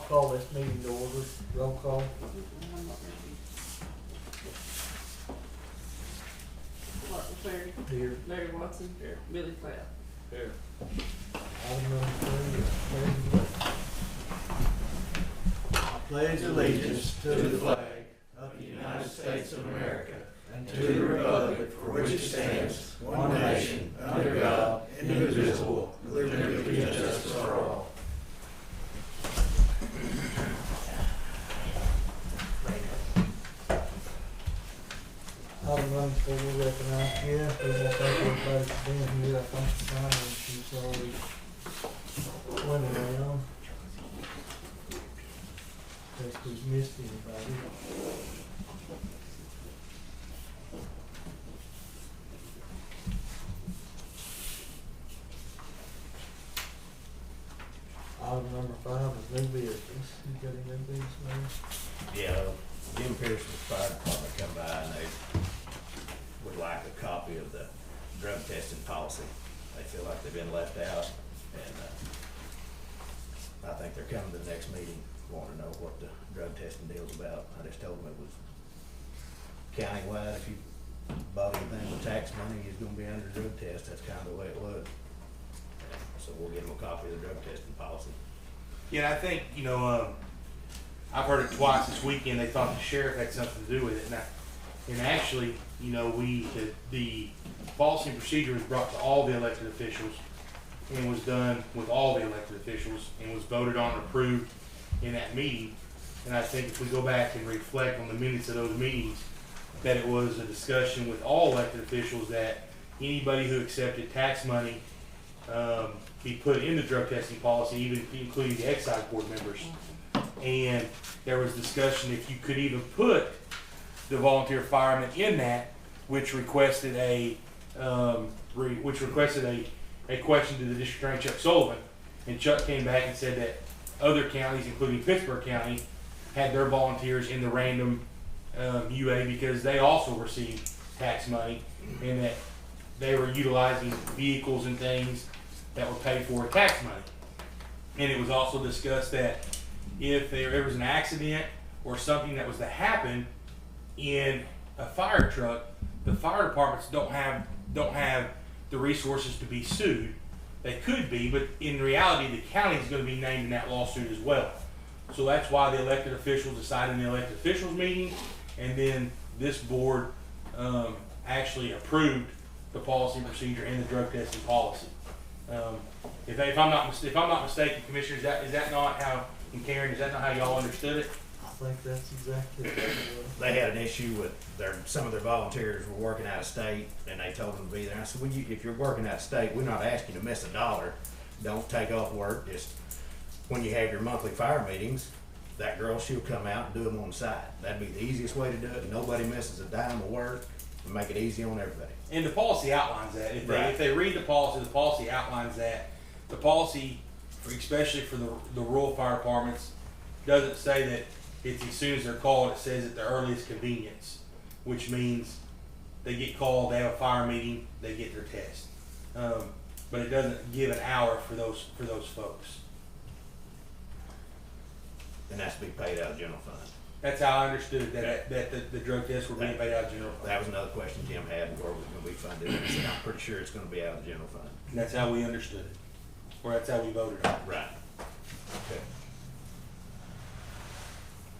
call this meeting to order. Roll call. Martin Perry, Here. Larry Watson, here. Billy Platt. Here. Item number 3. Pledge allegiance to the flag of the United States of America and to the republic for which it stands, one nation, under God, indivisible, with liberty and justice for all. Item number 4, we recognize Jeff. We want to thank everybody for being here. I think the time when she's already went around. In case we've missed anybody. Item number 5 is new business. You got any new business, man? Yeah, Jim Pearson's fire department come by and they would like a copy of the drug testing policy. They feel like they've been left out, and I think they're coming to the next meeting, wanting to know what the drug testing deal's about. I just told them it was countywide. If you bought anything with tax money, you're gonna be under drug test. That's kind of the way it was. So we'll give them a copy of the drug testing policy. Yeah, and I think, I've heard it twice this weekend. They thought the sheriff had something to do with it. And actually, the policy and procedure was brought to all the elected officials and was done with all the elected officials and was voted on and approved in that meeting. And I think if we go back and reflect on the minutes of those meetings, that it was a discussion with all elected officials that anybody who accepted tax money be put in the drug testing policy, even including the excise board members. And there was discussion if you could even put the volunteer firemen in that, which requested a question to the district attorney Chuck Sullivan, and Chuck came back and said that other counties, including Pittsburgh County, had their volunteers in the random UA because they also received tax money, and that they were utilizing vehicles and things that were paid for with tax money. And it was also discussed that if there was an accident or something that was to happen in a fire truck, the fire departments don't have the resources to be sued. They could be, but in reality, the county is going to be named in that lawsuit as well. So that's why the elected officials decided in the elected officials meeting, and then this board actually approved the policy and procedure and the drug testing policy. If I'm not mistaken, Commissioner, is that not how? And Karen, is that not how y'all understood it? I think that's exactly what it was. They had an issue with some of their volunteers were working out of state, and they told them to be there. I said, if you're working out of state, we're not asking you to miss a dollar. Don't take off work. Just when you have your monthly fire meetings, that girl, she'll come out and do them on the side. That'd be the easiest way to do it. Nobody misses a dime of work, and make it easy on everybody. And the policy outlines that. If they read the policy outlines that. The policy, especially for the rural fire departments, doesn't say that it's as soon as they're called. It says at the earliest convenience, which means they get called, they have a fire meeting, they get their test. But it doesn't give an hour for those folks. And that's to be paid out of general fund. That's how I understood it, that the drug tests were being paid out of general fund. That was another question Jim had, where was going to be funded. I said, I'm pretty sure it's going to be out of the general fund. And that's how we understood it, or that's how we voted on it. Right. Okay.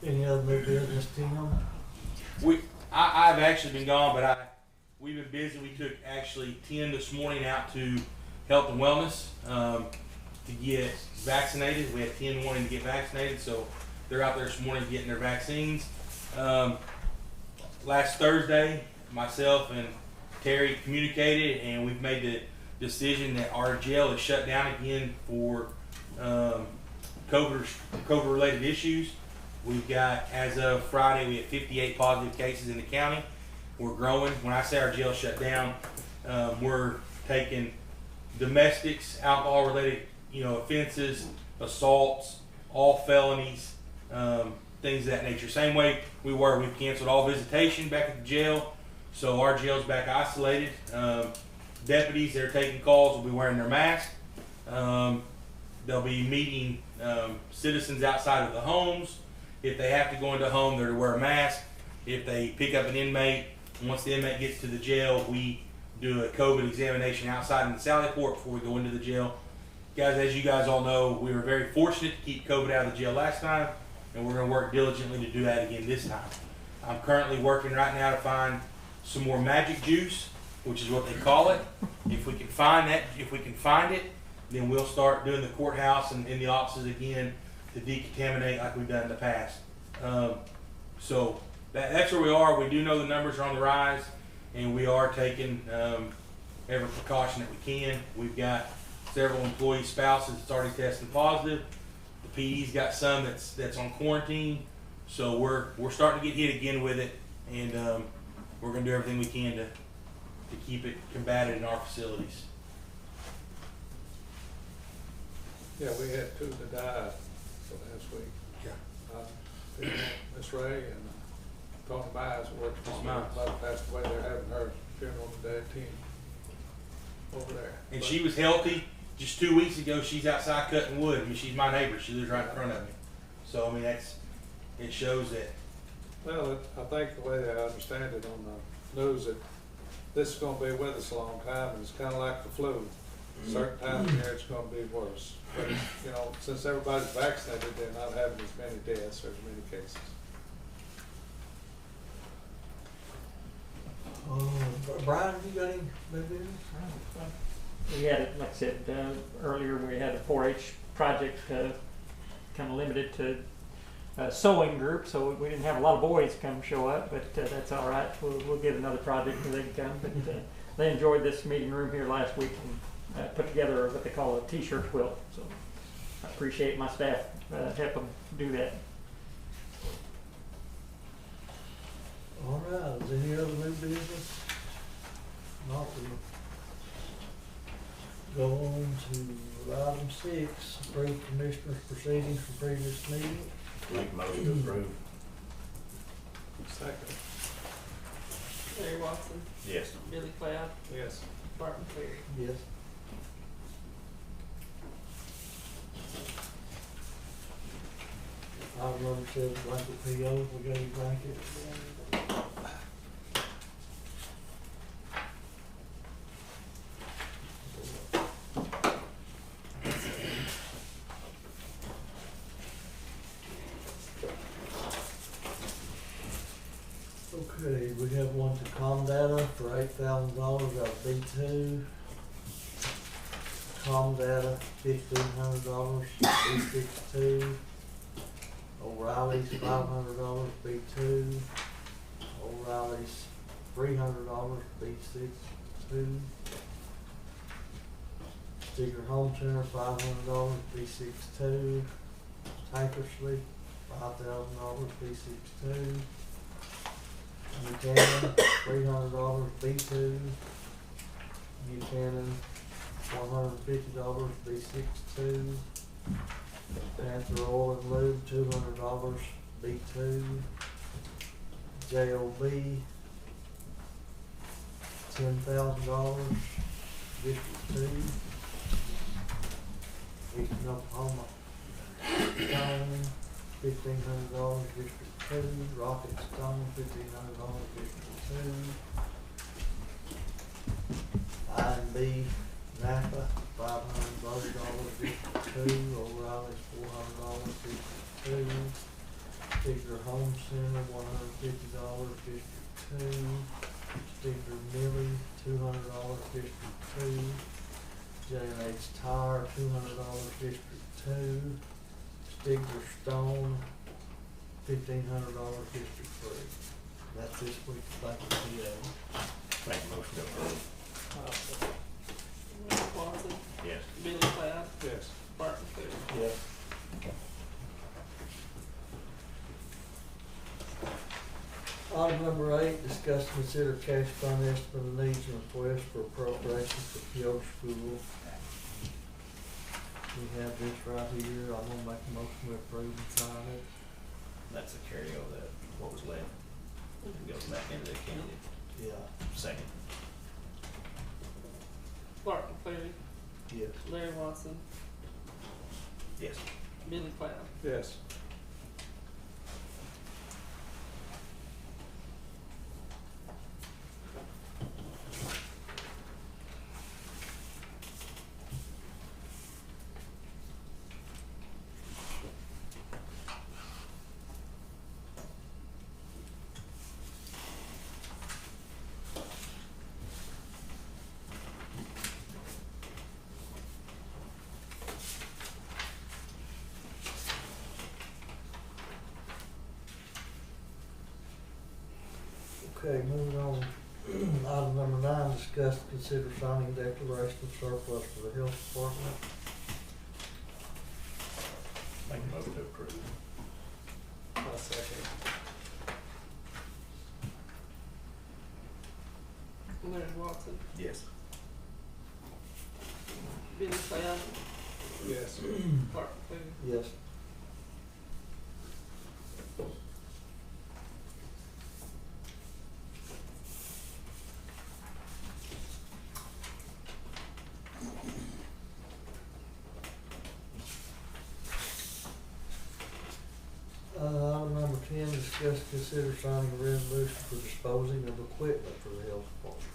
Any other new business, Tim? I've actually been gone, but we've been busy. We took actually 10 this morning out to health and wellness to get vaccinated. We had 10 wanting to get vaccinated, so they're out there this morning getting their vaccines. Last Thursday, myself and Terry communicated, and we've made the decision that our jail is shut down again for COVID-related issues. We've got, as of Friday, we have 58 positive cases in the county. We're growing. When I say our jail shut down, we're taking domestics, alcohol-related, offenses, assaults, all felonies, things of that nature. Same way we've canceled all visitation back at the jail, so our jail's back isolated. Deputies that are taking calls will be wearing their mask. They'll be meeting citizens outside of the homes. If they have to go into a home, they're to wear a mask. If they pick up an inmate, once the inmate gets to the jail, we do a COVID examination outside in the Sally Port before we go into the jail. Guys, as you guys all know, we were very fortunate to keep COVID out of the jail last time, and we're going to work diligently to do that again this time. I'm currently working right now to find some more magic juice, which is what they call it. If we can find it, then we'll start doing the courthouse and in the offices again to decontaminate like we've done in the past. So that's where we are. We do know the numbers are on the rise, and we are taking every precaution that we can. We've got several employee spouses that's already testing positive. The PD's got some that's on quarantine. So we're starting to get hit again with it, and we're going to do everything we can to keep it combated in our facilities. Yeah, we had two that died last week. Yeah. Miss Ray and Tony Mize worked Miss on Mize. both passed away. They're having her funeral today at 10 over there. And But- she was healthy. Just 2 weeks ago, she's outside cutting wood. I mean, she's my neighbor. She lives right in front of me. So, I mean, it shows that. Well, I think the way I understand it on the news, that this is gonna be with us a long time, and it's kinda like the flu. Certain times of year, it's gonna be worse. But, you know, since everybody's vaccinated, they're not having as many deaths or as many cases. Brian, have you got any new business? We had it, like I said earlier, we had a 4-H project kind of limited to sewing group, so we didn't have a lot of boys come show up, but that's all right. We'll get another project where they can come. But they enjoyed this meeting room here last week and put together what they call a t-shirt quilt. So I appreciate my staff help them do that. All right, is any other new business? Not we'll go on to item 6, approve commissioners' proceedings from previous meeting. Make motion to approve. Second. Larry Watson, Yes. Billy Cloud, Yes. Barton Ferry. Yes. Item number 7, blanket PO, we got any blanket? Okay, we have one to Comdata for $8,000 out of B2. Comdata, $1,500, B62. O'Reilly's $500, B2. O'Reilly's $300, B62. Sticker Home Center, $500, B62. Tankersley, $5,000, B62. Buchanan, $300, B2. Buchanan, $150, B62. Panther Oil and Lube, $200, B2. JOB, $10,000, District 2. Eastern Oklahoma, Stone, $1,500, District 2. Rocket Stone, $1,500, District 2. I&B Napa, $500, District 2. O'Reilly's $400, District 2. Sticker Home Center, $150, District 2. Sticker Millie, $200, District 2. J&H Tire, $200, District 2. Sticker Stone, $1,500, District 3. That's this week's blanket PO. Make motion to approve. Larry Watson, Yes. Billy Cloud, Yes. Barton Ferry. Yes. Item number 8, discuss and consider cash fund estimate of needs and request for appropriation for Kyoto School. We have this right here. I'm gonna make a motion to approve and sign it. That's a carryover that what was left. It goes back into the county. Yeah. Second. Barton Ferry, Yes. Larry Watson, Yes. Billy Cloud. Yes. Okay, moving on. Item number 9, discuss and consider signing declaration of surplus for the health department. Make a motion to approve. I'll second. Larry Watson. Yes. Billy Cloud. Yes. Clark McLean. Yes. Item number 10, discuss and consider signing a resolution for disposing of equipment for the health department.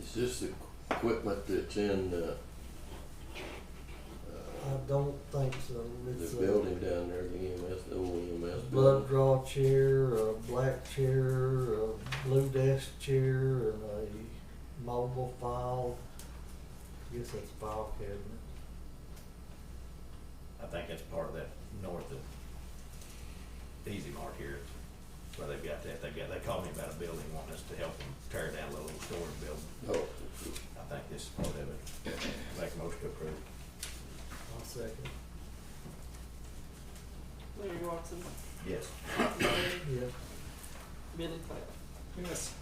Is this the equipment that's in I don't think so. It's the building down there, the EMS, the old EMS blood building? draw chair, a black chair, a blue desk chair, and a mobile file. I guess that's a file cabinet. I think that's part of that north of Easy Mart here, where they've got that, they called me about a building, wanting us to help them tear down a little storage building. Oh, I think this is part of it. Make a motion to approve. I'll second. Larry Watson. Yes. Clark McLean. Yes. Billy Cloud. Yes.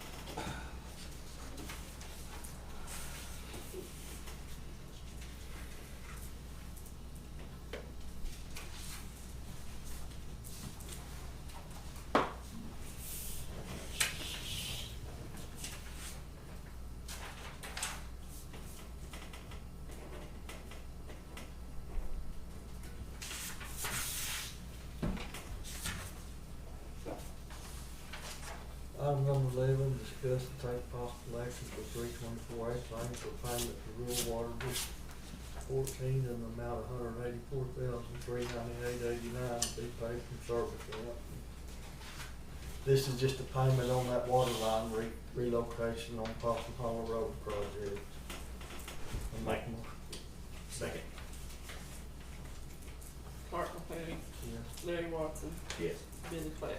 Item number 11, discuss and take possible action for 324A claim for payment to rural water district 14 in the amount of $184,398.89 to be paid from service account. This is just a payment on that water line relocation on Possum Hollow Road project. I'll make a motion. Second. Clark McLean. Yes. Larry Watson. Yes. Billy Cloud.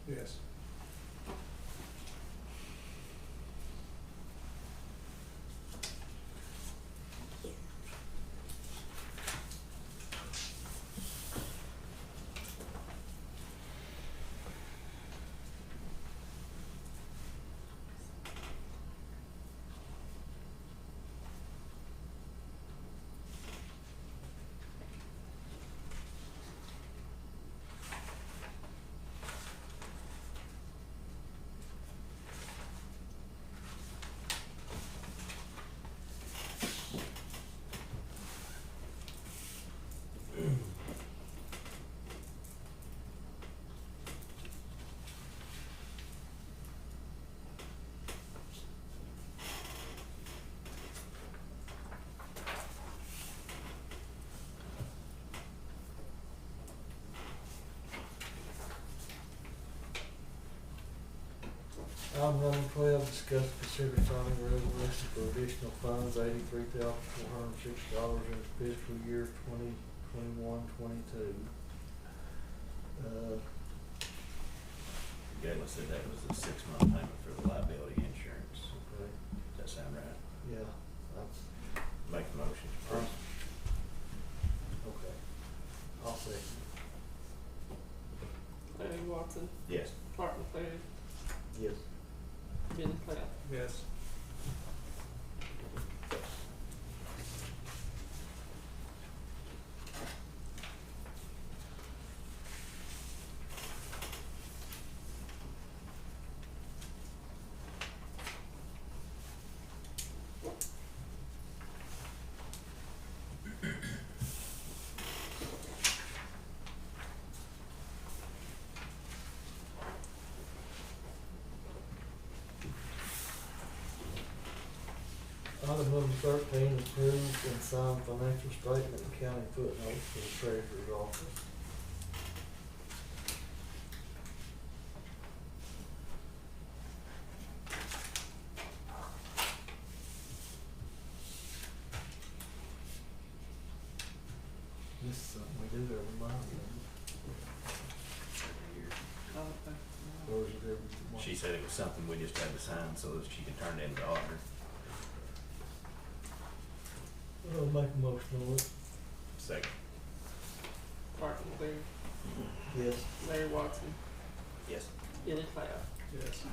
Yes. Item number 12, discuss and consider signing a resolution for additional funds, $83,406 in fiscal year 2021-22. Galen said that was a 6-month payment for the liability insurance. Okay, Does that sound right? yeah, that's, Make the motion. okay. I'll second. Larry Watson. Yes. Clark McLean. Yes. Billy Cloud. Yes. Item number 13, approved and signed financial statement and county footnotes for the treasurer's office. This is something we do every month, I don't think, no. or is it every month? She said it was something we just had to sign so that she can turn it into auditor. I'll make a motion on it. Second. Martin Cleary, Yes. Larry Watson, Yes. Benny Cloud. Yes.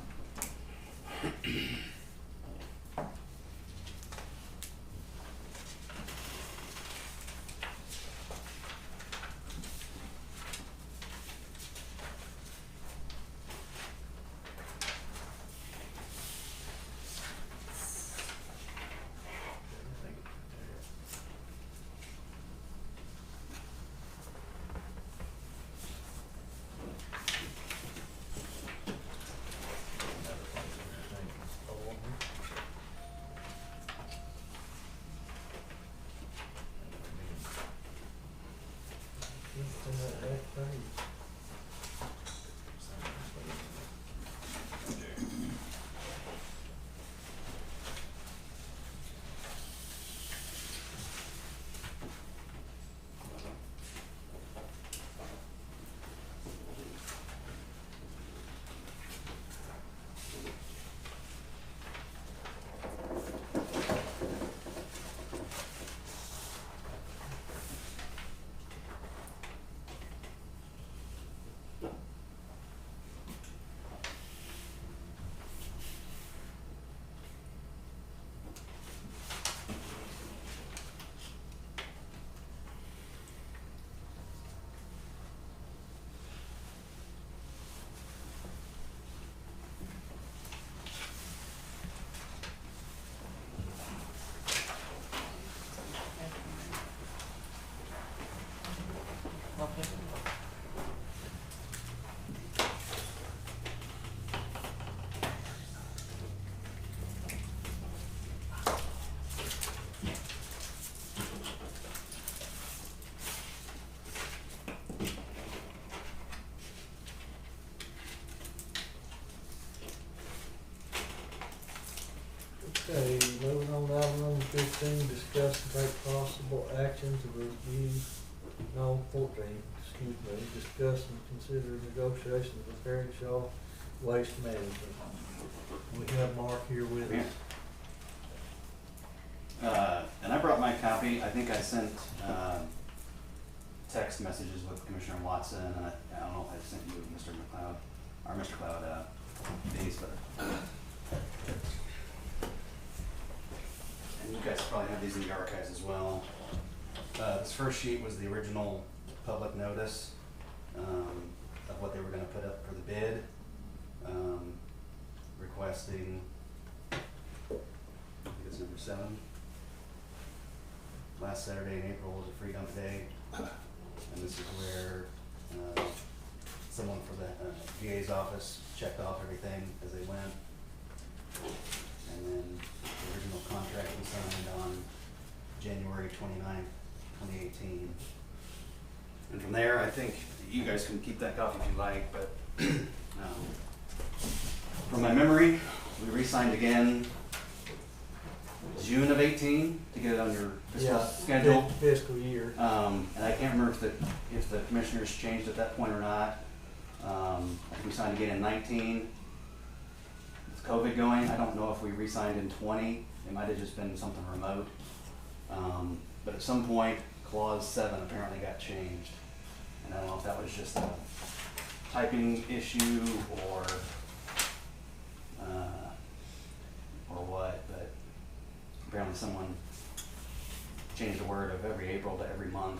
Okay, moving on to item number 15, discuss and take possible action to review, no, 14, excuse me, discuss and consider negotiations with Harry Waste Management. We have Mark here with us. And I brought my copy. I think I sent text messages with Commissioner Watson, and I don't know if I sent you Mr. McLeod, or Mr. Cloud, these, but. And you guys probably have these in the archives as well. This first sheet was the original public notice of what they were gonna put up for the bid, requesting, I think it's number 7. Last Saturday in April was a free dump day, and this is where someone from the DA's office checked off everything as they went. And then the original contract was signed on January 29th, 2018. And from there, I think you guys can keep that copy if you like, but from my memory, we re-signed again June of 18 to get it on your fiscal schedule. Fiscal year. And I can't remember if the commissioners changed at that point or not. I think we signed again in 19. With COVID going, I don't know if we re-signed in 20. It might have just been something remote. But at some point, clause 7 apparently got changed. And I don't know if that was just a typing issue or what, but apparently someone changed the word of every April to every month.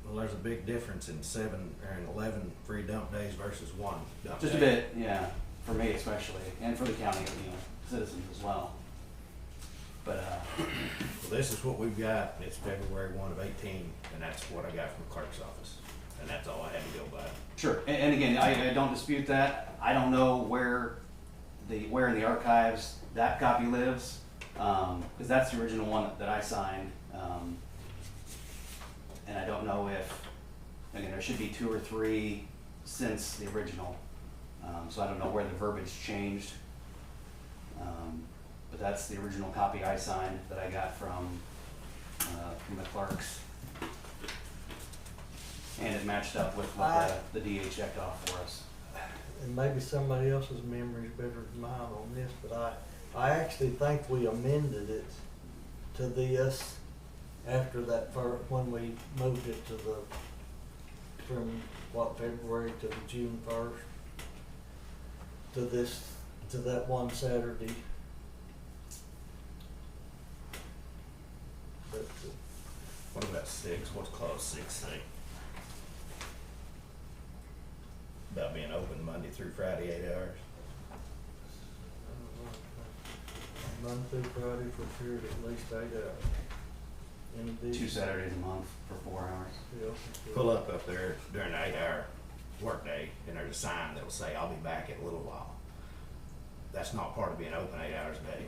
Well, there's a big difference in 7 or 11 free dump days versus 1 dump Just day. a bit, yeah, for me especially, and for the county, citizens as well. But, Well, this is what we've got. It's February 1 of 18, and that's what I got from the clerk's office. And that's all I had to go by. sure, and again, I don't dispute that. I don't know where in the archives that copy lives. Cause that's the original one that I signed, and I don't know if, again, there should be 2 or 3 since the original, so I don't know where the verbiage changed. But that's the original copy I signed that I got from the clerks. And it matched up with what the DA checked off for us. And maybe somebody else's memory is better than mine on this, but I actually think we amended it to this after that when we moved it to from February to the June 1st to that one Saturday. But, What about 6? What's clause 6 say? About being open Monday through Friday, 8 hours. Monday through Friday for a period of at least 8 hours. In 2 Saturdays a month for 4 hours. Yeah. Pull up there during the 8-hour workday, and there's a sign that'll say, "I'll be back in a little while." That's not part of being open 8 hours a day.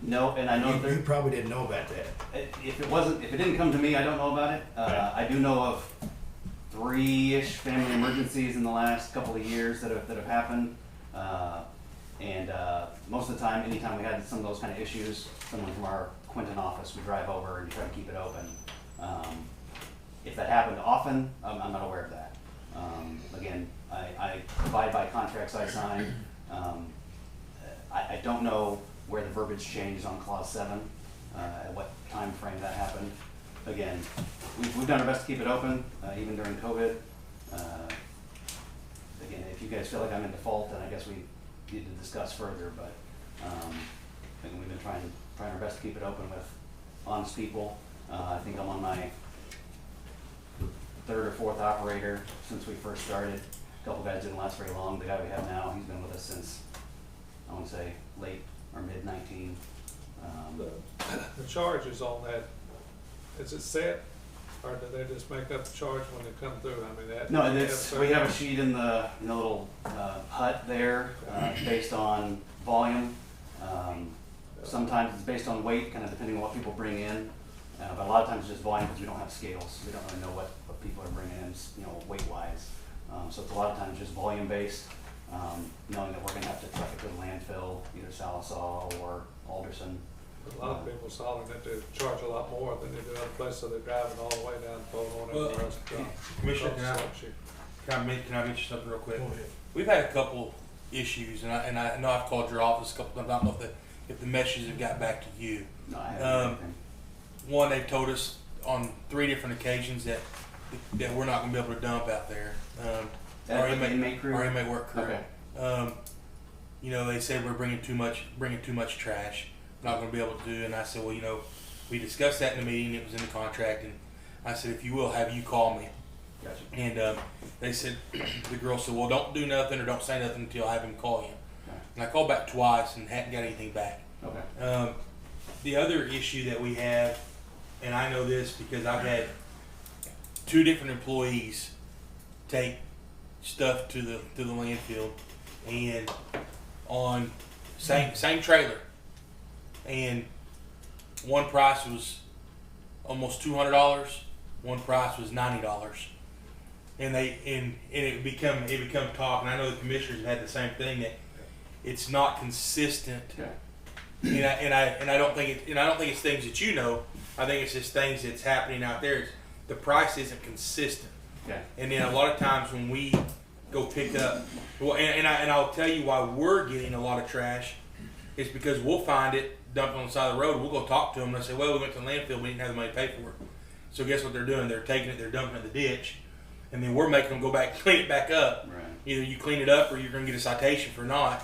No, and I know You probably didn't know about that. if it didn't come to me, I don't know about it. I do know of 3-ish family emergencies in the last couple of years that have happened. And most of the time, anytime we had some of those kind of issues, someone from our Quinton office would drive over and try to keep it open. If that happened often, I'm not aware of that. Again, I abide by contracts I sign. I don't know where the verbiage changed on clause 7, at what time frame that happened. Again, we've done our best to keep it open, even during COVID. Again, if you guys feel like I'm in default, then I guess we need to discuss further, but again, we've been trying our best to keep it open with honest people. I think I'm on my 3rd or 4th operator since we first started. A couple guys didn't last very long. The guy we have now, he's been with us since, I want to say, late or mid-19. The charges on that, is it set, or do they just make up the charge when they come through? I mean, that. No, we have a sheet in the little hut there, based on volume. Sometimes it's based on weight, kind of depending on what people bring in. But a lot of times it's just volume because we don't have scales. We don't really know what people are bringing in, weight-wise. So it's a lot of times just volume-based, knowing that we're going to have to truck it to the landfill, either Salisaw or Alderson. A lot of people's hollering that they charge a lot more than they do other places, so they're driving all the way down to Beaumont and everywhere else. Commissioner, can I mention something real quick? Go ahead. We've had a couple issues, and I know I've called your office a couple times. I don't know if the messages have got back to you. No, I haven't. One, they've told us on 3 different occasions that we're not going to be able to dump out there. Our inmate crew? Our inmate work crew. Okay. They said we're bringing too much trash. Not going to be able to do. And I said, well, we discussed that in the meeting. It was in the contract, and I said, if you will, have you call me. Gotcha. And they said, the girl said, well, don't do nothing or don't say nothing until I have him call you. Okay. And I called back twice and hadn't got anything back. Okay. The other issue that we have, and I know this because I've had 2 different employees take stuff to the landfill, and on same trailer, and one price was almost $200, one price was $90, and it become talk. And I know the commissioners have had the same thing, that it's not consistent. Okay. And I don't think it's things that I think it's just things that's happening out there. The price isn't consistent. Okay. And then a lot of times when we go pick up, and I'll tell you why we're getting a lot of trash, is because we'll find it dumped on the side of the road. We'll go talk to them and they say, well, we went to the landfill, we didn't have the money to pay for it. So guess what they're doing? They're taking it, they're dumping it in the ditch, and then we're making them go back and clean it back up. Right. Either you clean it up or you're going to get a citation for not.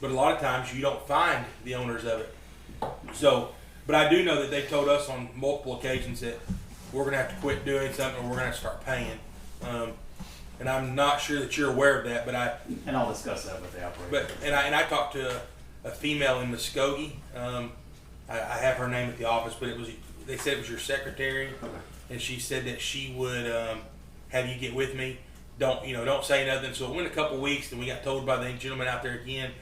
But a lot of times you don't find the owners of it. So, but I do know that they told us on multiple occasions that we're going to have to quit doing something, or we're going to have to start paying. And I'm not sure that you're aware of that, but And I'll discuss that with the operator. I talked to a female in Muskogee. I have her name at the office, but they said it was your secretary, Okay. and she said that she would have you get with me. Don't say nothing. So it went a couple weeks, and we got told by the gentleman out there again.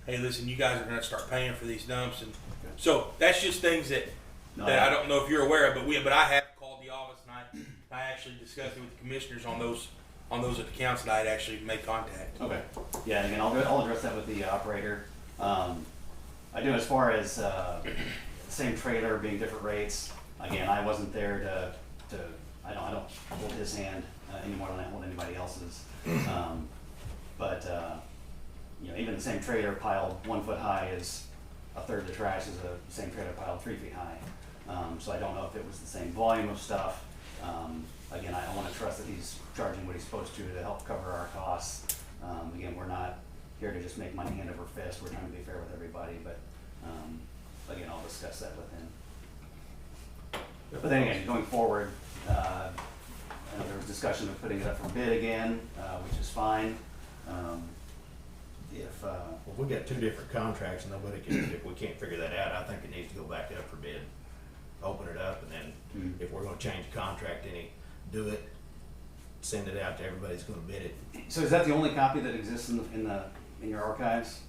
hey, listen, you guys are gonna start paying for these dumps, and so that's just things that No, that I don't know if you're aware of, but I have called the office and I actually discussed it with the commissioners on those accounts that I had actually made contact. Okay. Yeah, and again, I'll address that with the operator. I do as far as same trailer being different rates. Again, I wasn't there to I don't hold his hand any more than I hold anybody else's. But you know, even the same trailer piled 1 foot high is a third the trash as the same trailer piled 3 feet high. So I don't know if it was the same volume of stuff. Again, I want to trust that he's charging what he's supposed to help cover our costs. Again, we're not here to just make money hand over fist. We're trying to be fair with everybody, but again, I'll discuss that with him. But then again, going forward, I know there was discussion of putting it up for bid again, which is fine. Well, we got 2 different contracts and if we can't figure that out, I think it needs to go back up for bid. Open it up, and then if we're gonna change the contract do it, send it out to everybody that's gonna bid it. So is that the only copy that exists in your archives?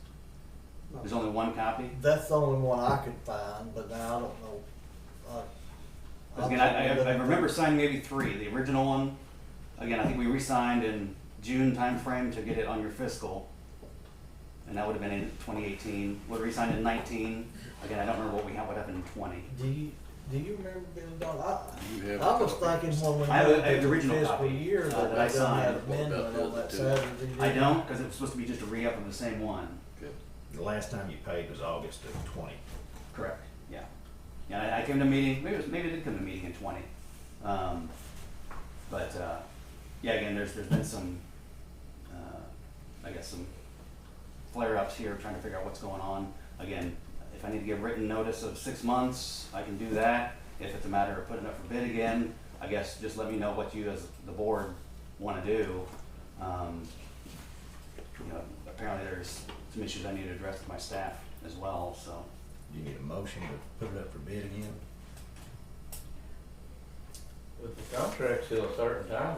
There's only 1 copy? That's the only one I could find, but now I don't know. Because again, I remember signing maybe 3. The original one, again, I think we re-signed in June timeframe to get it on your fiscal. And that would have been in 2018. Would have re-signed in 19. Again, I don't remember what happened in 20. Do you remember being done? You have I was a copy. thinking when we I have moved the into the original fiscal copy, year that that I they done had signed. amendment on that Too. Saturday. I don't, because it was supposed to be just a re-up of the same one. The last time you paid was August of 20. Correct, yeah. Yeah, I came to a meeting, maybe I did come to a meeting in 20. Yeah, again, there's been some, I guess some flare-ups here, trying to figure out what's going on. Again, if I need to give written notice of 6 months, I can do that. If it's a matter of putting it up for bid again, I guess just let me know what you as the board want to do. You know, apparently there's some issues I need to address with my staff as well, so. Do you need a motion to put it up for bid again? With the contract till a certain time,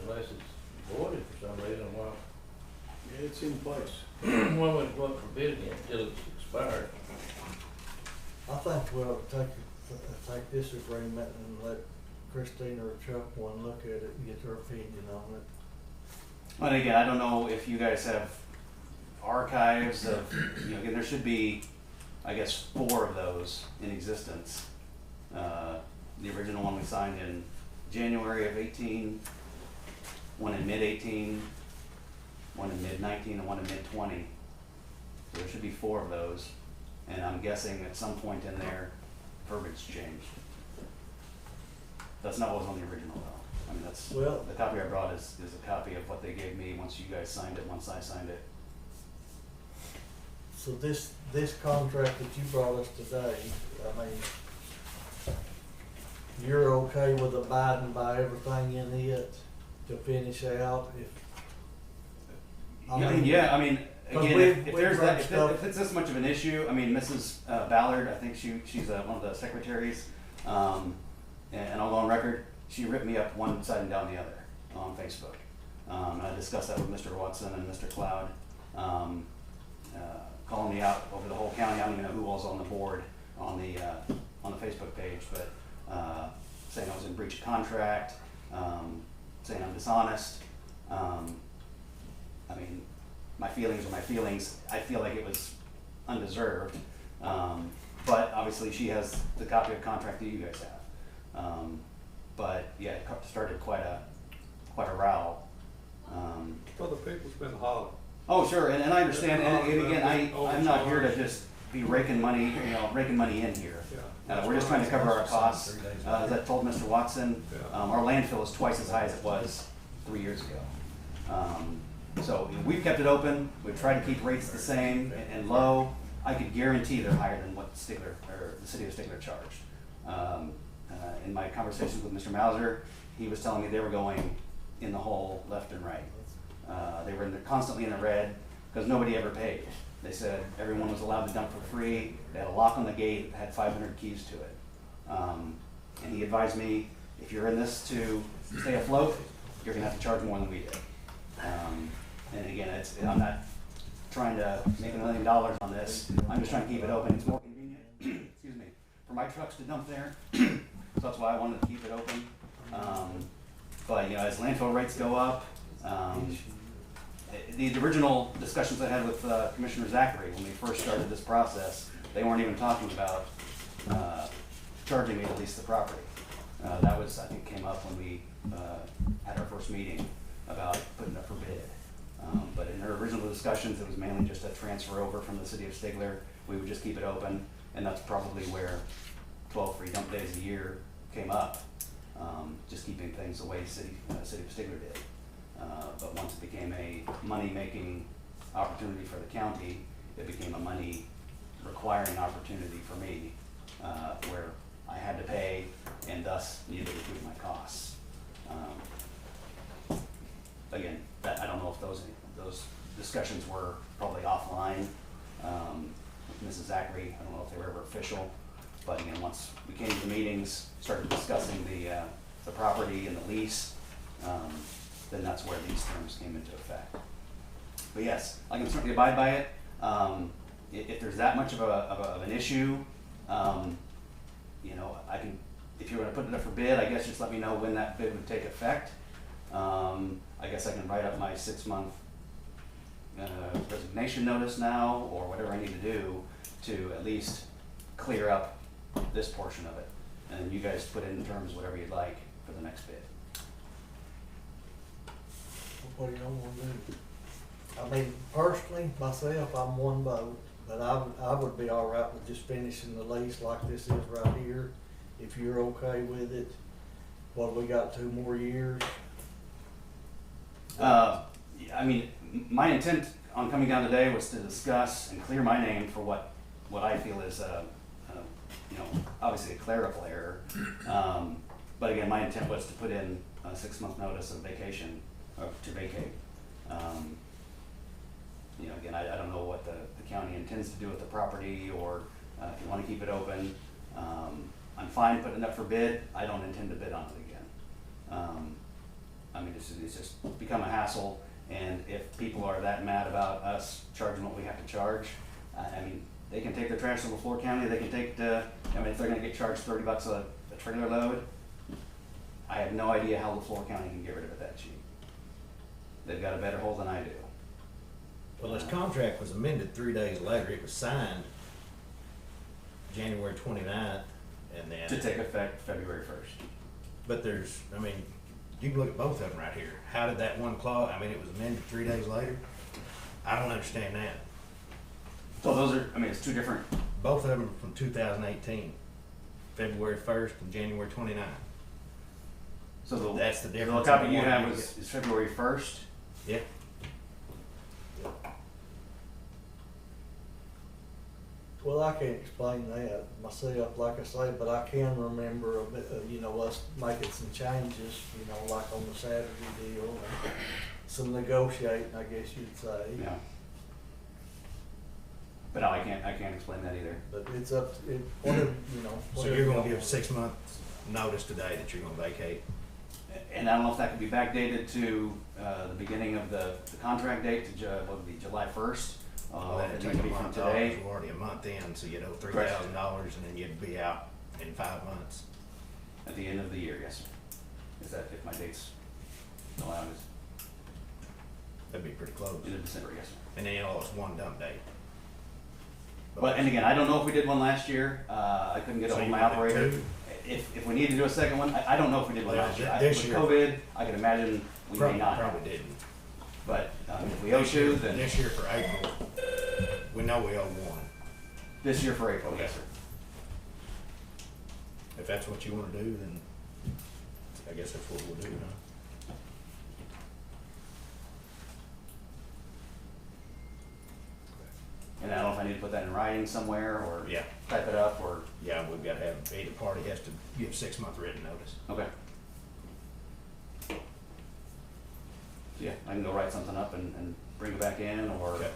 unless it's voided for some reason, well, Yeah, it's in place. when would it go up for bid again till it's expired? I think we'll take this agreement and let Christina or Chuck one look at it and get their opinion on it. And again, I don't know if you guys have archives of, you know, again, there should be, I guess, 4 of those in existence. The original one we signed in January of 18, one in mid-18, one in mid-19, and one in mid-20. So there should be 4 of those. And I'm guessing at some point in there, verbiage changed. That's not what was on the original though. I mean, that's, Well- the copy I brought is a copy of what they gave me once you guys signed it, once I signed it. So this contract that you brought us today, I mean, you're okay with abiding by everything in it to finish out if? Yeah, I mean, 'cause again, we've if there's run that, stuff- if it's this much of an issue, I mean, Mrs. Ballard, I think she's one of the secretaries, and I'll go on record, she ripped me up one side and down the other on Facebook. And I discussed that with Mr. Watson and Mr. Cloud, calling me out over the whole county. I don't even know who was on the board on the Facebook page, but saying I was in breach of contract, saying I'm dishonest. I mean, my feelings are my feelings. I feel like it was undeserved. But obviously she has the copy of contract that you guys have. But yeah, it started quite a row. Well, the people's been hollering. Oh, sure, and I understand, and again, I'm not here to just be raking money in here. Yeah. We're just trying to cover our costs. As I told Mr. Watson, our landfill is twice as high as it was 3 years ago. So we've kept it open, we've tried to keep rates the same and low. I could guarantee they're higher than what Stigler, or the city of Stigler charged. In my conversations with Mr. Mauser, he was telling me they were going in the hole left and right. They were constantly in the red because nobody ever paid. They said everyone was allowed to dump for free. They had a lock on the gate that had 500 keys to it. And he advised me, if you're in this to stay afloat, you're gonna have to charge more than we did. And again, trying to make $1 million on this. I'm just trying to keep it open. It's more convenient, excuse me, for my trucks to dump there. So that's why I wanted to keep it open. But you know, as landfill rates go up, the original discussions I had with Commissioner Zachary when we first started this process, they weren't even talking about charging me to lease the property. That was, I think, came up when we had our first meeting about putting it up for bid. But in our original discussions, it was mainly just a transfer over from the city of Stigler. We would just keep it open, and that's probably where 12 free dump days a year came up. Just keeping things the way city of Stigler did. But once it became a money-making opportunity for the county, it became a money-requiring opportunity for me, where I had to pay and thus needed to recoup my costs. Again, I don't know if those discussions were probably offline with Mrs. Zachary. I don't know if they were ever official. But again, once we came to the meetings, started discussing the property and the lease, then that's where these terms came into effect. But yes, I can certainly abide by it. If there's that much of an issue, you know, I can, if you're gonna put it up for bid, I guess just let me know when that bid would take effect. I guess I can write up my 6-month resignation notice now, or whatever I need to do to at least clear up this portion of it. And you guys put in terms whatever you'd like for the next bid. What do you want to do? I mean, personally, myself, I'm one vote, but I would be all right with just finishing the lease like this is right here, if you're okay with it. What, we got 2 more years? I mean, my intent on coming down today was to discuss and clear my name for what I feel is you know, obviously a clerical error. But again, my intent was to put in a 6-month notice of vacation, to vacate. You know, again, I don't know what the county intends to do with the property, or if you want to keep it open. I'm fine putting it up for bid. I don't intend to bid on it again. I mean, it's just become a hassle, and if people are that mad about us charging what we have to charge, I mean, they can take their trash to LaFleur County. They can take I mean, if they're going to get charged $30 a trailer load, I have no idea how LaFleur County can get rid of it that cheap. They've got a better hold than I do. Well, his contract was amended 3 days later. It was signed January 29th, and then To take effect February 1st. But there's, I mean, you can look at both of them right here. How did that one clause, I mean, it was amended 3 days later? I don't understand that. So those are, I mean, it's 2 different. Both of them are from 2018, February 1st and January 29th. So That's the difference. The copy in you the one have you is February 1st. Yeah. Well, I can't explain that myself, like I say, but I can remember a bit, you know, us making some changes, you know, like on the Saturday deal, and some negotiating, I guess you'd say. Yeah. But no, I can't explain that either. But it's up to, whatever, you know. So whatever you're gonna y'all give want. 6 months notice today that you're gonna vacate? And I don't know if that could be backdated to the beginning of the contract date, to what would be July 1st. Well, that'd It take needs a to be from month off, today. we're already a month in, so you'd owe $3,000 and then you'd be out in 5 months. At the end of the year, yes, sir. Is that if my dates allow it? That'd be pretty close. End of December, yes, sir. And then you owe us 1 dump date. But, and again, I don't know if we did one last year. I couldn't get a So hold of you my wanted operator. 2? If we need to do a second one, I don't know if we did one Well, last year. this With year- COVID, I can imagine we may not. Probably didn't. But if we owe two, then This year for April, we know we owe 1. this year for April, yes, sir. If that's what you wanna do, then I guess that's what we'll do, huh? And I don't know if I need to put that in writing somewhere or Yeah. type it up or, Yeah, we've gotta have, either party has to give 6-month written notice. okay. So yeah, I can go write something up and bring it back in or, Okay.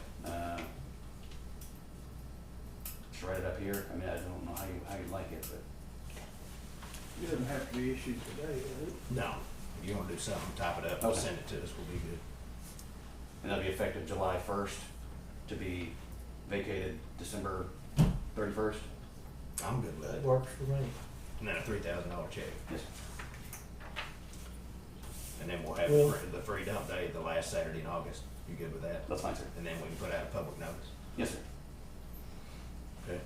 just write it up here. I mean, I don't know how you like it, but It doesn't have to be issued today, does it? No, if you wanna do something, type it up, and Okay. send it to us, we'll be good. and that'll be effective July 1st. to be vacated December 31st. I'm good with That that. works for me. And then a $3,000 check. Yes. And then we'll have Well- the free dump day the last Saturday in August. You good with that? That's fine, sir. And then we can put out a public notice. Yes, sir. Okay.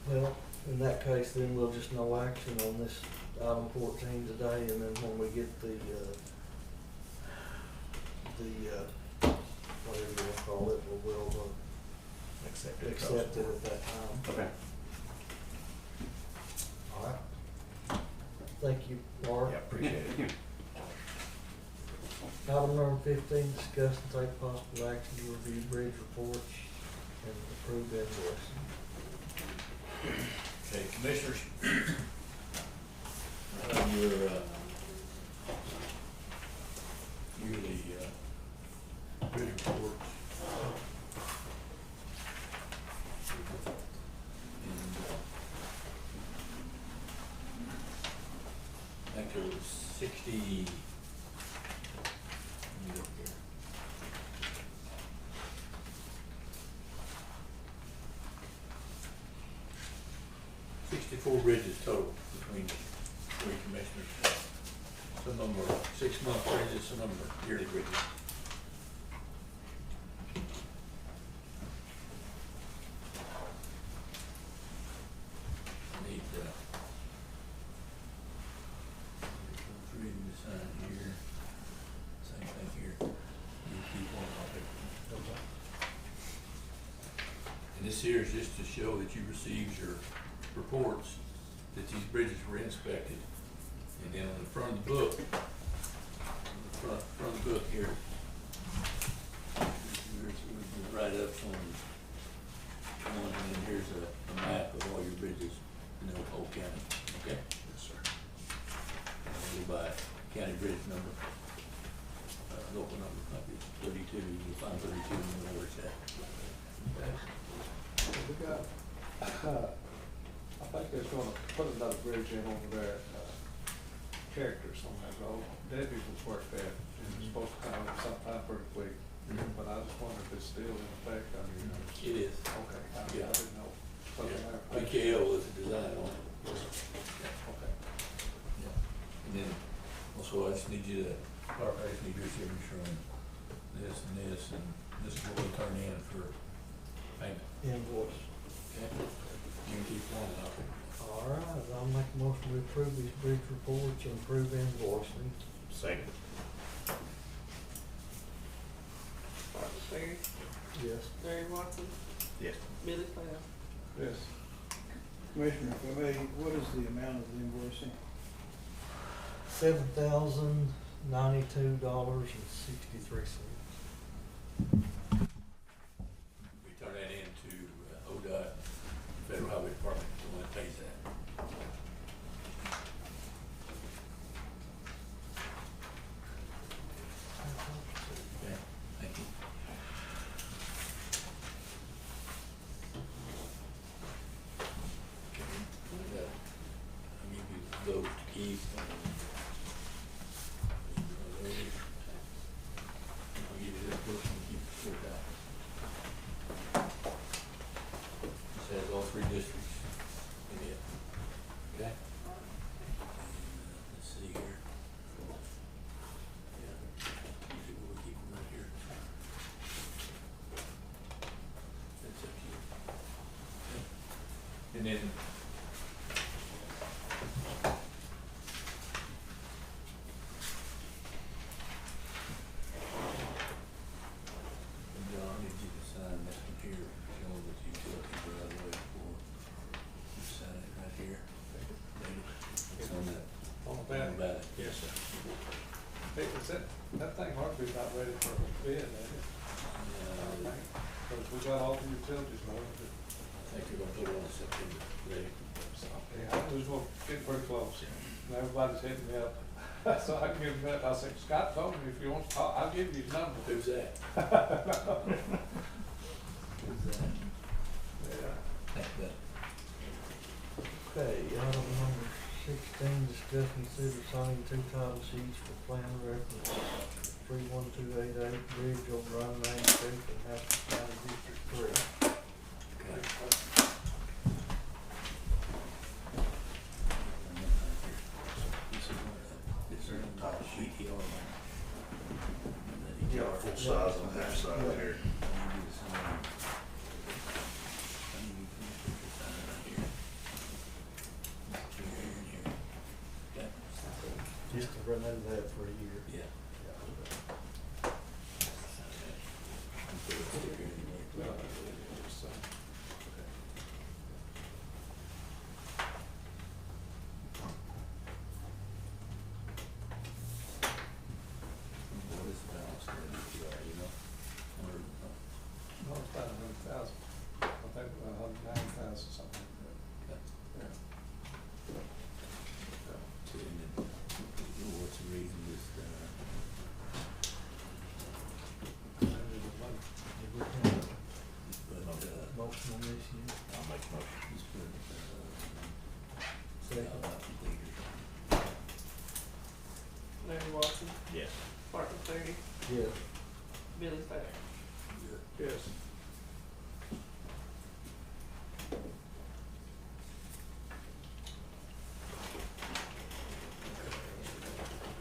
Well, in that case, then we'll just no action on this item 14 today, and then when we get the whatever you call it, we'll Accept it. accept it at that time. Okay. All right. Thank you, Mark. Yeah, appreciate it. Thank you. Item number 15, discuss and take possible action to review bridge reports and approve invoicing. Okay, commissioners. Your yearly bridge reports. And I think there was 60. Let me look here. $64 bridges total between three commissioners. Some of them are 6-month bridges, some of them are yearly bridges. Need, three to sign here, same thing here. You keep one of it. And this here is just to show that you received your reports that these bridges were inspected. And then on the front of the book, front of the book here, here's the write-ups on one, and then here's a map of all your bridges in the whole county, okay? Yes, sir. Go by county bridge number, local number, might be 32, you'll find 32 and know where it's at. Okay? We got, I think they're gonna put another bridge in over there, Characters on that road. Debbie was worked there, and it's supposed to come in sometime pretty quick. But I just wonder if it's still in effect, I mean, It is. okay, I Yeah. didn't know. Something Yeah. happened. PKL is the design on it. Okay. Yeah. And then, also, I just need you to, Clark, I just need your signature on this, and this is what we turn in for payment. Invoice. Okay? You can keep one, and I'll keep one. All right, I'll make a motion to approve these bridge reports and approve invoicing. Second. Martin Berry, Yes. Larry Watson, Yes. Billy Cloud. Yes. Commissioner, if I may, what is the amount of the invoicing? $7,092.63. We turn that into ODOT, Federal Highway Department, the one that pays that. Okay, thank you. Okay, I'll give you those to keep. I'll give you this book and keep it sorted out. This has all three districts in it. Okay? Let's see here. Yeah, usually we'll keep them right here. That's up to you. Okay. And then John, I need you to sign this one here, showing that you took it the other way before. You sign it right here. It's on that. On the back. Back. Yes, sir. Hey, is that thing ought to be about ready for a bid, ain't it? Yeah, Because we got all the utilities running. I think you're gonna put it on September, ready. Yeah, I was gonna get pretty close. And everybody's hitting me up. So I can give him that. I said, Scott told me if you want to talk, I'll give you his number. Who's that? Who's that? Yeah. Thank you. Okay, item number 16, discuss and consider signing 2 title sheets for plan reference 31288, bridge over unnamed creek in Haskell County District 3. You got a full size on half side here. Just to run into that for a year. Yeah. What is the balance going to be, you know? Or, No, it's about 100,000. I think 109,000 something like that. Yeah. what's the reason this, Maybe the money. Did we have but, a motion on this yet? I'll make a motion, just put, Second. Larry Watson, yes. Mark McCleary, Yes. Billy Beck. Yes.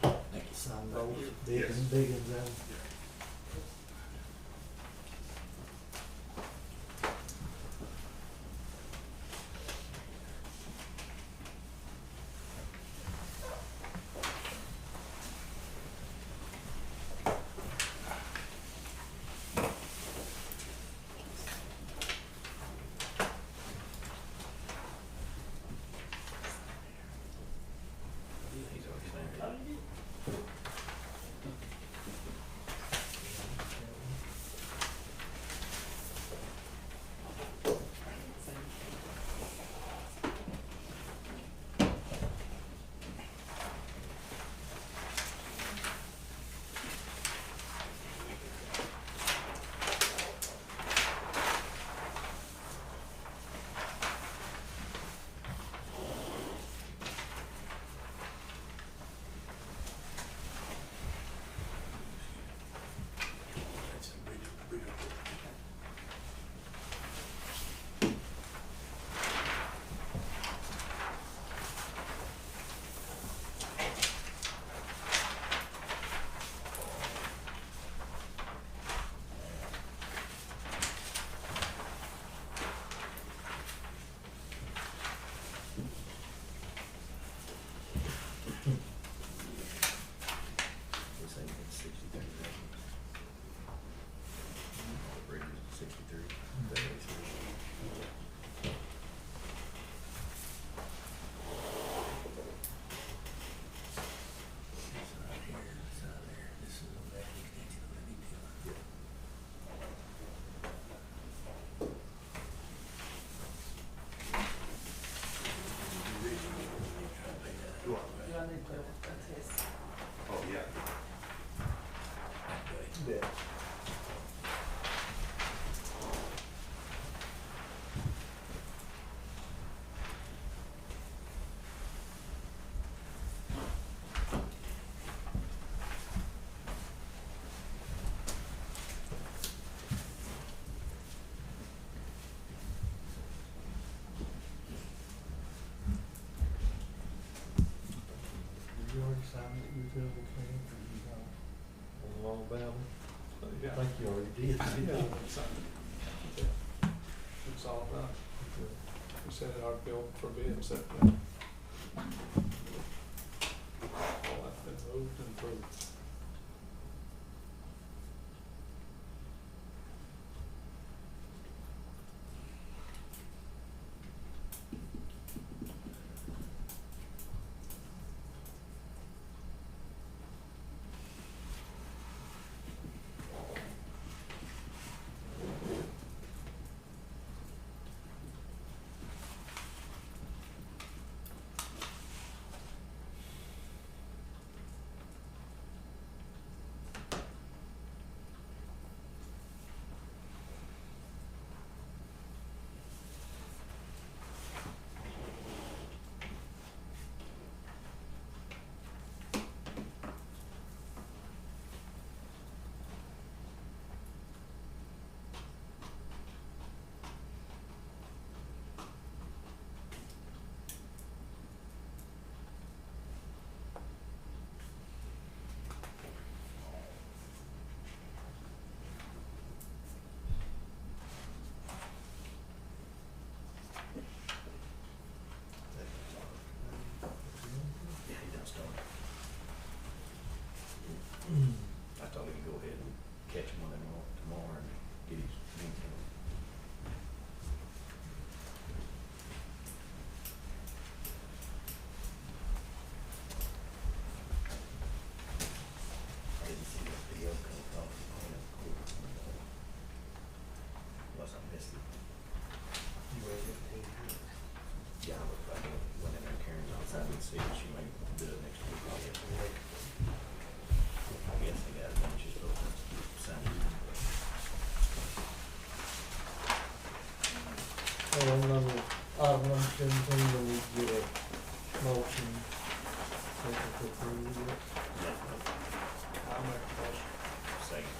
Thank you. Sign those, big and big and down. He's already signed it. This ain't at 63, right? The bridge is at 63. That is It's not here, it's not there. This is a back extension of the detail. Yeah. Do I need to, that's his. Oh, yeah. Yeah. Did you already sign it, you feel okay, or you got on the long battle? Yeah. I think you already did. Yeah, it's, it's all done. We sent it out bill for bid, set that. All that's been moved and approved. Item number 17, we need to get a motion, second to approve it. I'll make a motion. Second.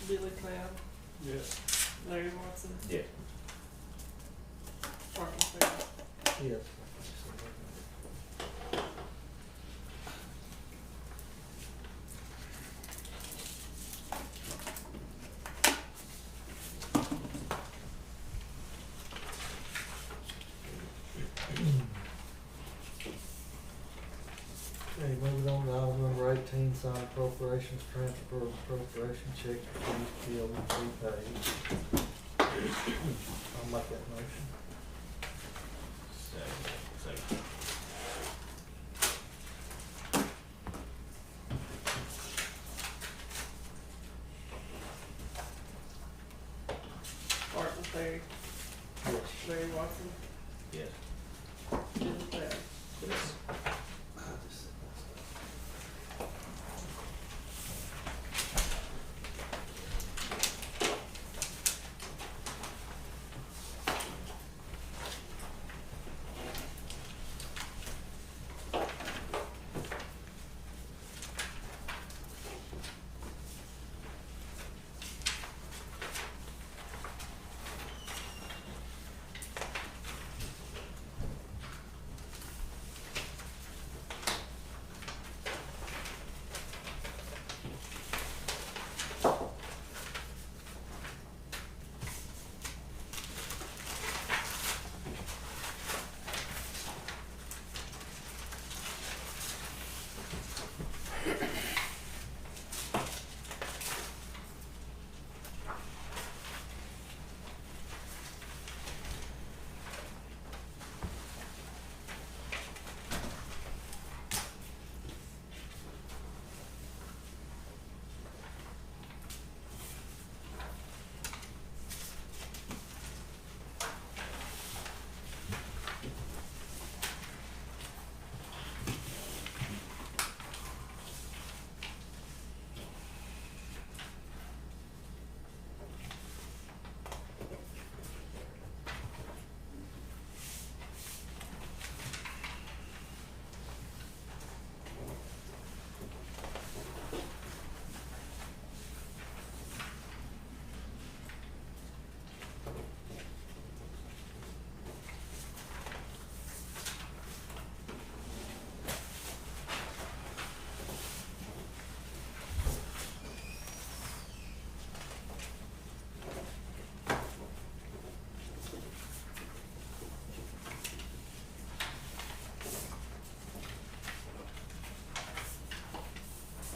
Billy Cloud, Yes. Larry Watson, Yeah. Martin Ferry. Yes. Okay, moving on to item number 18, sign appropriations, transfer of appropriation check for fees billed and prepaid. I'll make that motion. Second. Martin Ferry, Yes. Larry Watson, Yes. Billy Cloud. Yes.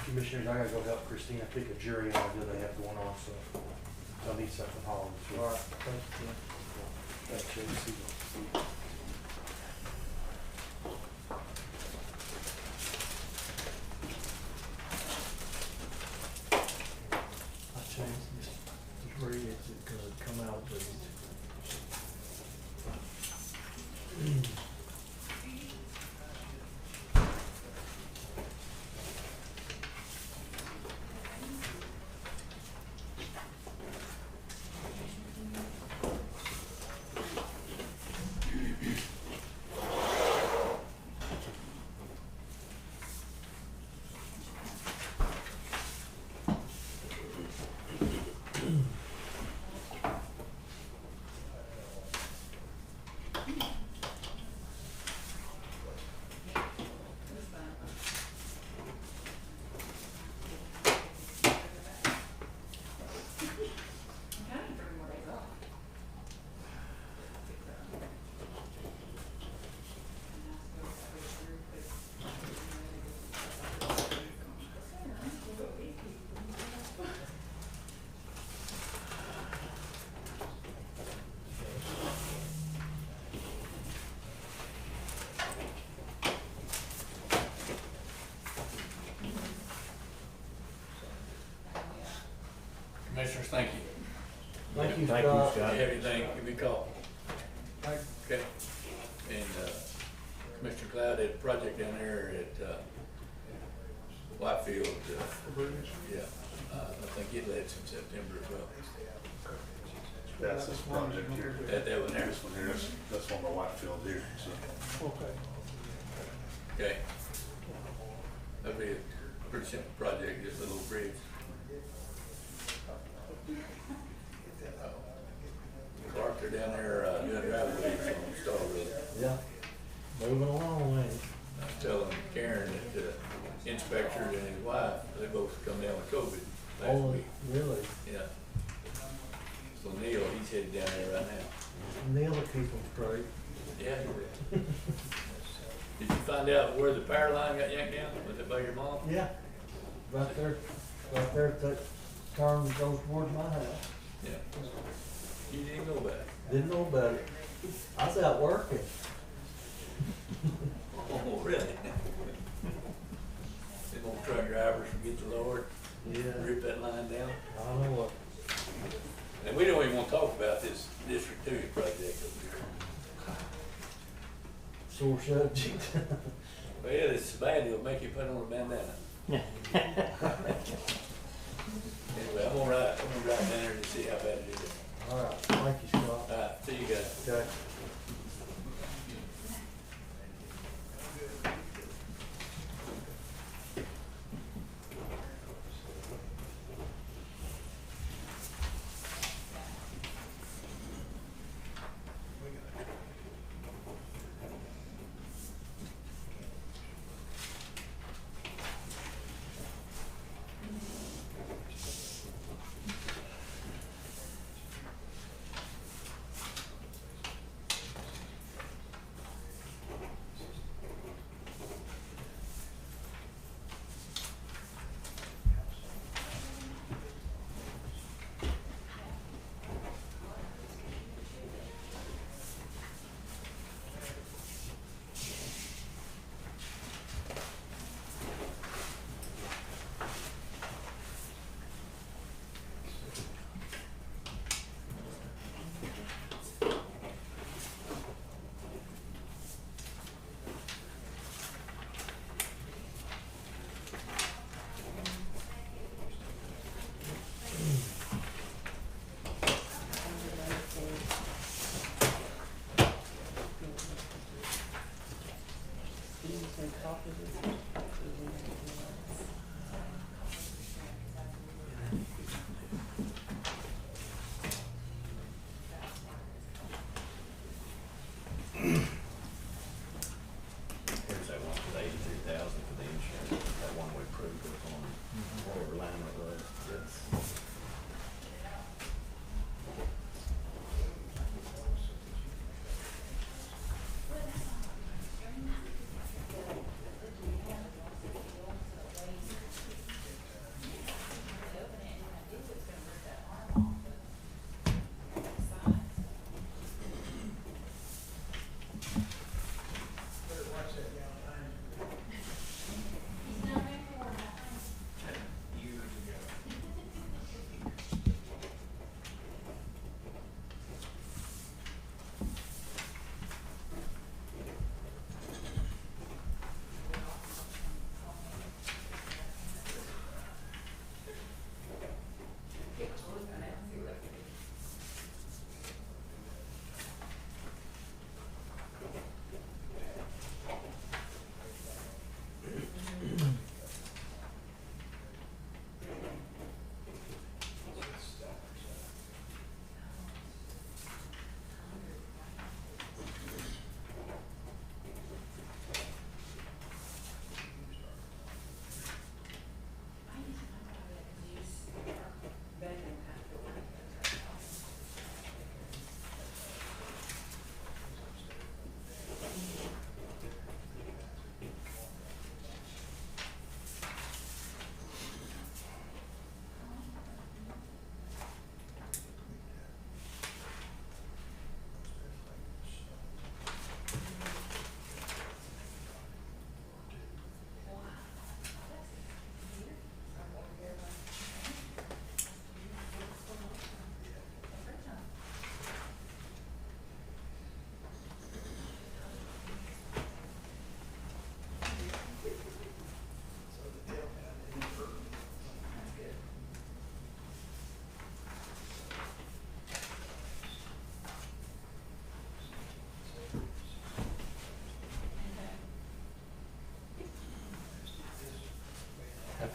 Commissioners, I gotta go help Christina pick a jury on a deal they have going on, so I'll need something from Holland this week. All right, thank you. That's JC. I changed this degree, it's gonna come out with it. Commissioners, thank you. Thank you, Thank you, Scott. Scott. Everything, give me a call. Okay. And, Commissioner Cloud had a project down there at, Whitefield, yeah. I think it lets in September as well. That's this project here. That one there. This one here, that's one of the white field here, so. Okay. Okay. That'd be a pretty simple project, just a little bridge. Clark, they're down there, doing driveways on Star Road. Yeah, moving along, man. I was telling Karen that the inspector and his wife, they both come down with COVID last Oh, week. really? Yeah. So Neil, he's headed down there right now. Neil will keep them straight. Yeah, he will. Did you find out where the power line got yanked down? Was it by your mom? Yeah, right there at that turn that goes towards my house. Yeah. You didn't know about it? Didn't know about it. I was out working. Oh, really? Them old truck drivers forget the Lord, Yeah, rip that line down. I know what. And we don't even want to talk about this District 2 project over Sore subject. here. Well, it's bad, it'll make you put on a bandana. Anyway, I'm gonna ride down there to see how bad it is. All right, thank you, Scott. All right, see you guys. Okay.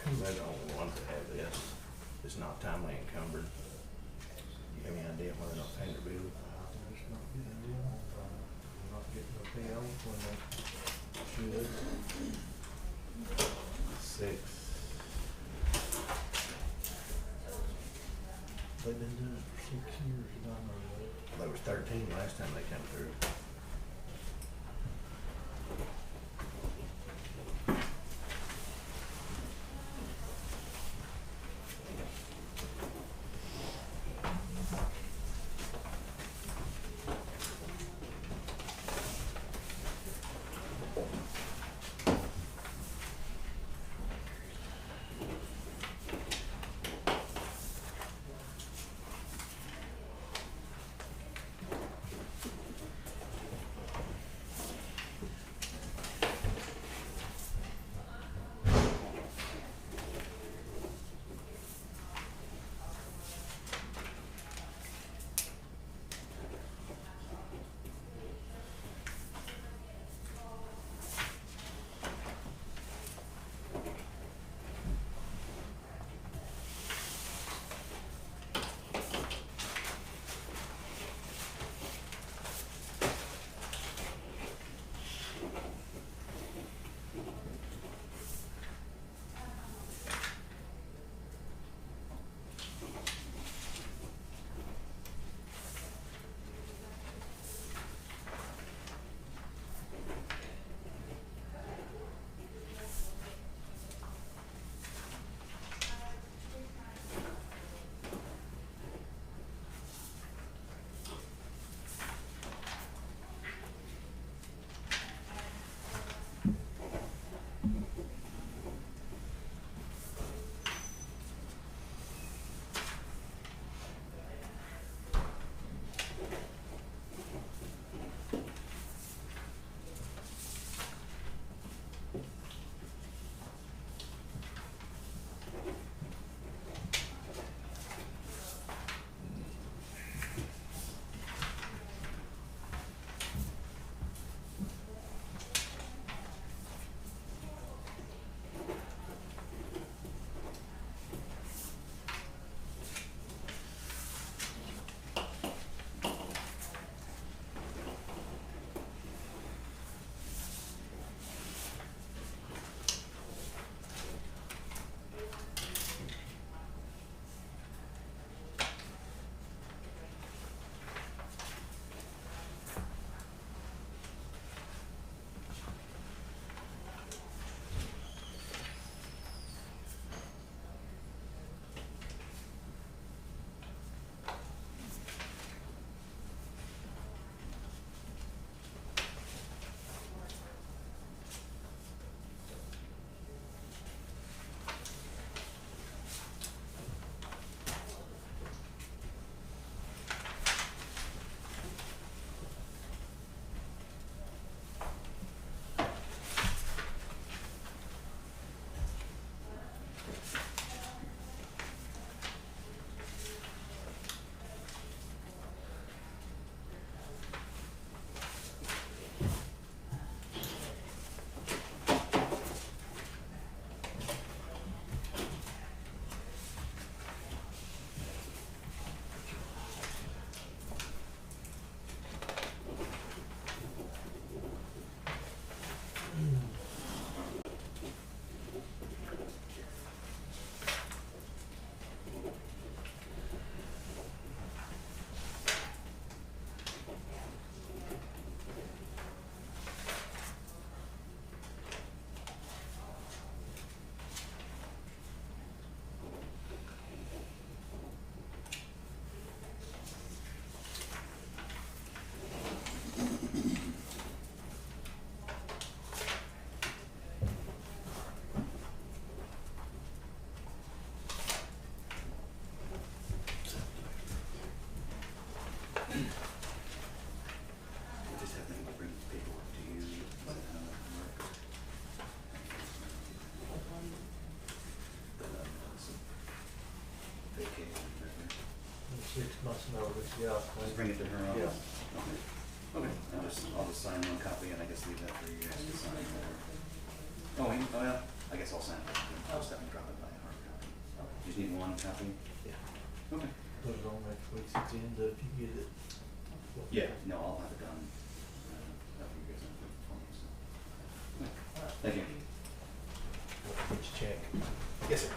They're the only ones that have this. It's not timely encumbered. You have any idea whether or not paying their bill? They're just not getting it on time. They're not getting the bills when they should. 6. They've been doing it for 6 years, and I know that. There was 13 last time they come through. notice, yeah. Just bring it to her office? Yeah. Okay. Okay, I'll just sign one copy and I guess leave that for you guys to sign. Oh, yeah, I guess I'll send it. I'll just have to drop it by a hard copy. Okay. You just need one copy? Yeah. Okay. Put it on next week's agenda if you get it. Yeah, no, I'll have it done, after you guys have it for me, so. Okay. Thank you. Get your check. Yes, sir.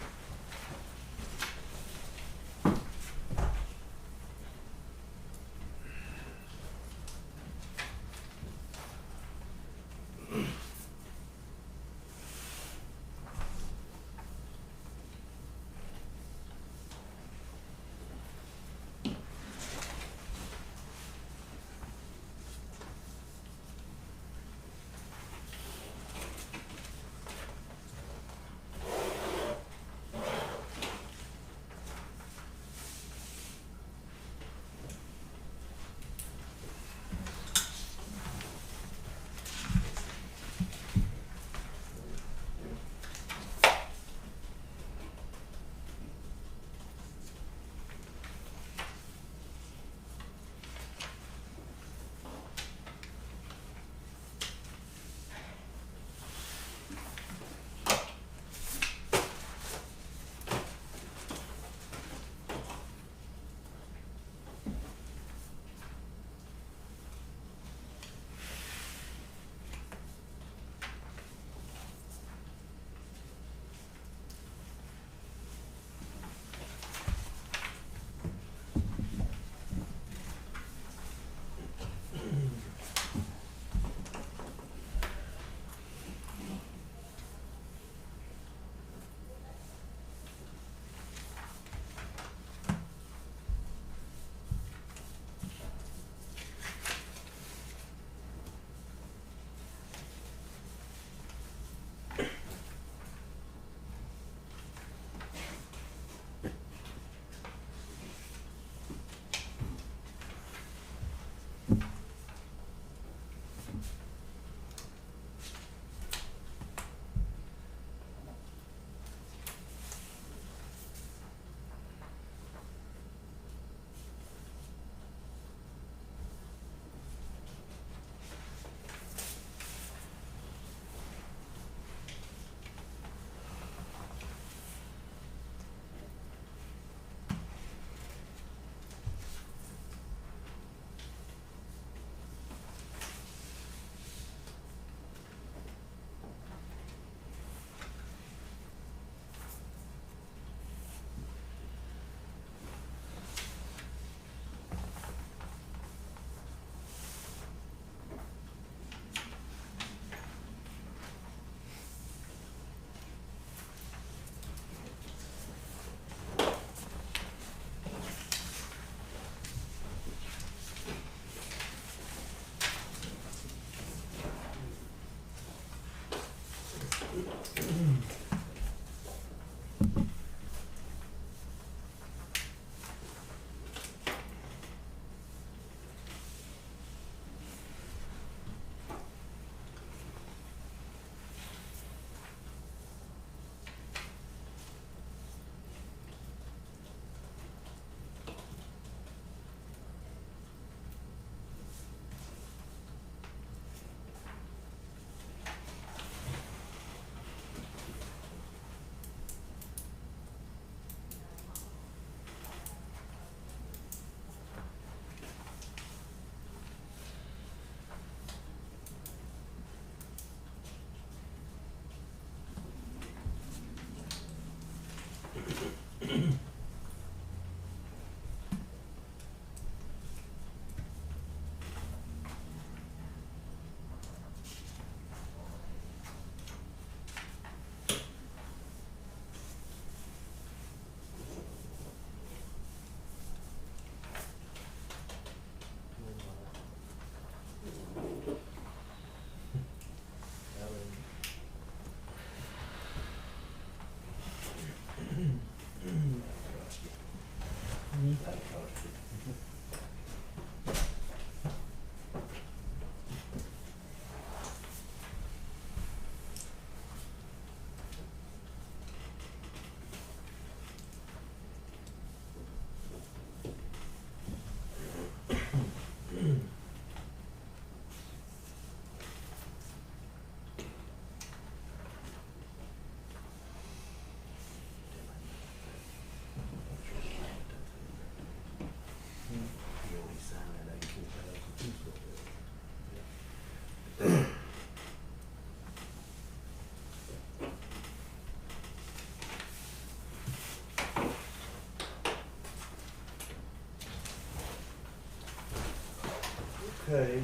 Okay,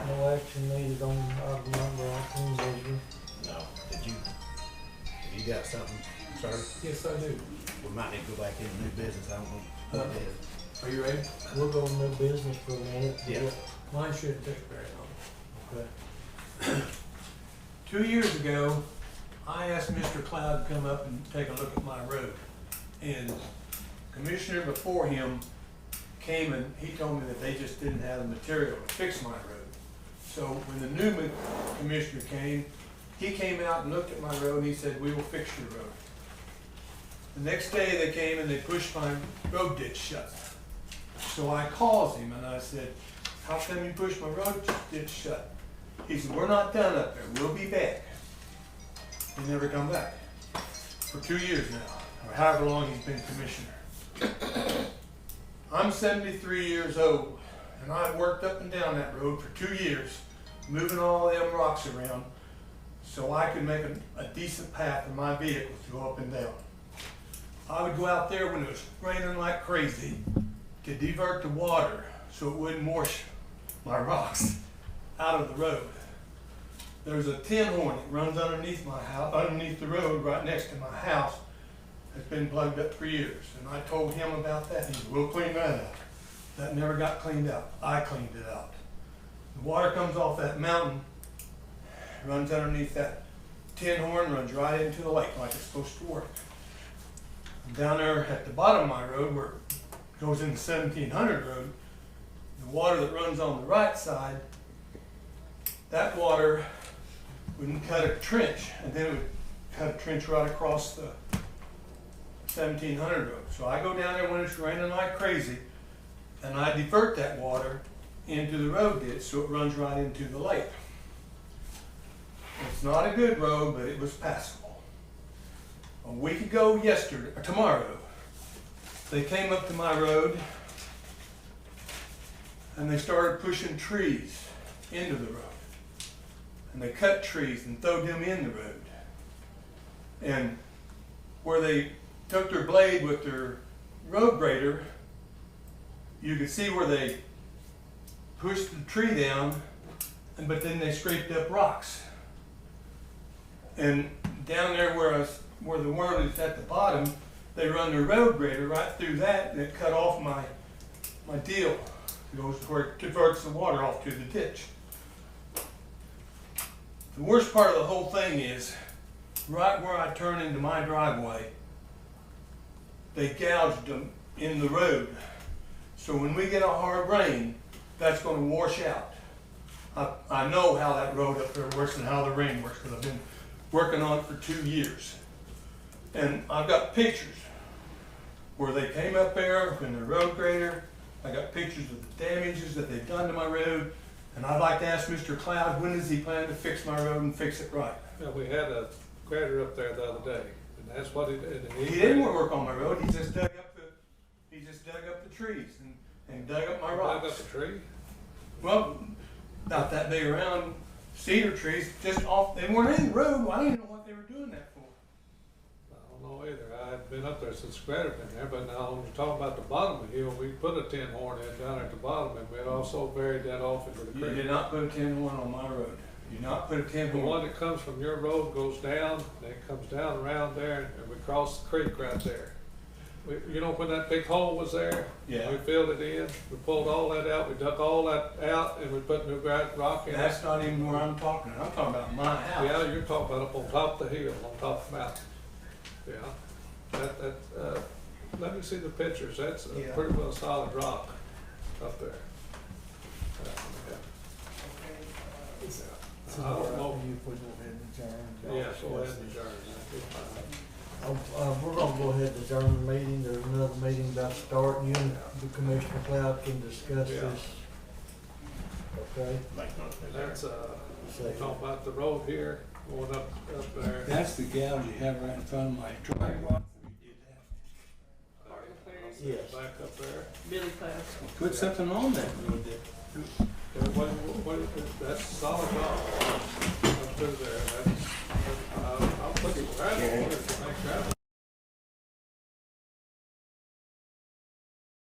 no action needed on item number 18, Major. No, have you got something, sir? Yes, I do. We might need to go back into new business, I don't know what it is. Are you ready? We'll go to new business for a minute. Yeah. Mine shouldn't take very long. Okay. 2 years ago, I asked Mr. Cloud to come up and take a look at my road. And commissioner before him came and he told me that they just didn't have the material to fix my road. So when the new commissioner came, he came out and looked at my road and he said, "We will fix your road." The next day they came and they pushed my road ditch shut. So I called him and I said, "How come you pushed my road ditch shut?" He said, "We're not done up there, we'll be back." He never come back for 2 years now, or however long he's been commissioner. I'm 73 years old, and I've worked up and down that road for 2 years, moving all them rocks around so I could make a decent path for my vehicle to go up and down. I would go out there when it was raining like crazy to divert the water so it wouldn't wash my rocks out of the road. There's a tin horn that runs underneath my house, underneath the road right next to my house. It's been plugged up for years, and I told him about that. He said, "We'll clean that up." That never got cleaned up. I cleaned it out. The water comes off that mountain, runs underneath that tin horn, runs right into the lake like it's supposed to work. Down there at the bottom of my road, where it goes into 1700 road, the water that runs on the right side, that water would cut a trench, and then it would cut a trench right across the 1700 road. So I go down there when it's raining like crazy, and I divert that water into the road ditch so it runs right into the lake. It's not a good road, but it was passable. A week ago yesterday, or tomorrow, they came up to my road and they started pushing trees into the road. And they cut trees and threw them in the road. And where they took their blade with their road grader, you could see where they pushed the tree down, but then they scraped up rocks. And down there where the water is at the bottom, they run their road grader right through that, and it cut off my deal. It goes to where it diverts the water off to the ditch. The worst part of the whole thing is, right where I turn into my driveway, they gouged them in the road. So when we get a hard rain, that's going to wash out. I know how that road up there works and how the rain works, because I've been working on it for 2 years. And I've got pictures where they came up there in the road grader. I got pictures of the damages that they've done to my road. And I'd like to ask Mr. Cloud, when does he plan to fix my road and fix it right? Yeah, we had a grader up there the other day, and that's what he did. And He didn't work on my road. He just dug up the trees and dug up my rocks. Dug up a tree? Well, not that big around, cedar trees, just off. They weren't in the road. I didn't know what they were doing that for. I don't know either. I've been up there since the grader been there, but now when you're talking about the bottom of the hill, we put a tin horn in down at the bottom, and we had also buried that off into the You creek. did not put a tin horn on my road. You did not put a tin The horn. one that comes from your road goes down, then it comes down around there, and we cross the creek right there. You know when that big hole was there? Yeah. We filled it in, we pulled all that out, we dug all that out, and we put new rock in. That's not even where I'm talking. I'm talking about my house. Yeah, you're talking about up on top of the hill, on top of the mountain. Yeah. Let me see the pictures. That's a Yeah. pretty well solid rock up there. I don't know. You put it in the jar. Yeah, go ahead and adjourn. We're gonna go ahead and adjourn the meeting. There's another meeting about to start. You and the Commissioner Cloud can discuss Yeah. this. Okay? That's, talking about the road here, going up there. That's the gouge you have right in front of my driveway. Yes. Back up there. Billy Class. Put something on that. That's solid rock. Up through there, I'll put it gravel, if you make gravel.